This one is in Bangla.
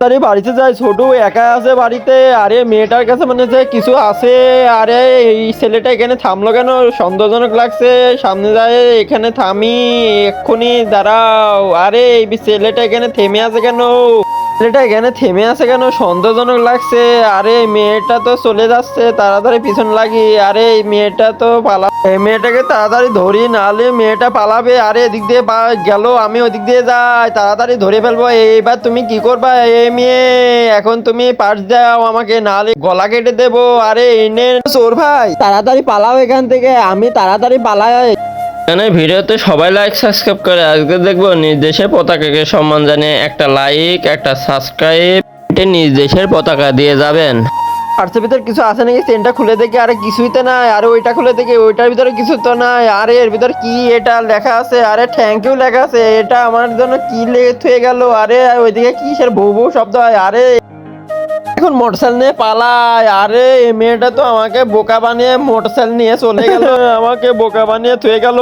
আরে বাড়িতে যাই, ছোট একা আছে বাড়িতে। আরে মেয়েটার কাছে মনে হচ্ছে কিছু আছে। আরে এই ছেলেটা এখানে থামলো কেন? সন্দেহজনক লাগছে। সামনে যায়, এখানে থামি এক্ষুনি, দাঁড়াও। আরে এই ছেলেটা এখানে থেমে আছে কেন? ছেলেটা এখানে থেমে আছে কেন? সন্দেহজনক লাগছে। আরে এই মেয়েটা তো চলে যাচ্ছে, তাড়াতাড়ি পিছন লাগি। আরে এই মেয়েটা তো এই মেয়েটাকে তাড়াতাড়ি ধরি, নাহলে মেয়েটা পালাবে। আরে এদিক দিয়ে গেল, আমি ওদিক দিয়ে যাই, তাড়াতাড়ি ধরে ফেলবো। এইবার তুমি কি করবা এই মেয়ে? এখন তুমি পাশ যাও আমাকে, নাহলে গলা কেটে দেবো। আরে এনে চোর ভাই, তাড়াতাড়ি পালাও এখান থেকে, আমি তাড়াতাড়ি পালাই। এখানে ভিডিওতে সবাই লাইক সাবস্ক্রাইব করে। আজকে দেখবো নিজ দেশের পতাকাকে সম্মান জানিয়ে একটা লাইক একটা সাবস্ক্রাইব নিজ দেশের পতাকা দিয়ে যাবেন। পার্সের ভিতরে কিছু আছে নাকি? চেনটা খুলে দেখি, আরে কিছুই তো নাই। আরে ওইটা খুলে দেখি, ওইটার ভিতরে কিছু তো নাই। আরে এর ভিতরে কি এটা লেখা আছে? আরে থ্যাংক ইউ লেখা আছে। এটা আমার জন্য কি লেগে থয়ে গেল? আরে ওইদিকে কিসের বউ বউ শব্দ হয়? আরে এখন মোটরসাইকেল নিয়ে পালায়। আরে এই মেয়েটা তো আমাকে বোকা বানিয়ে মোটরসাইকেল নিয়ে চলে গেল, আমাকে বোকা বানিয়ে থয়ে গেল।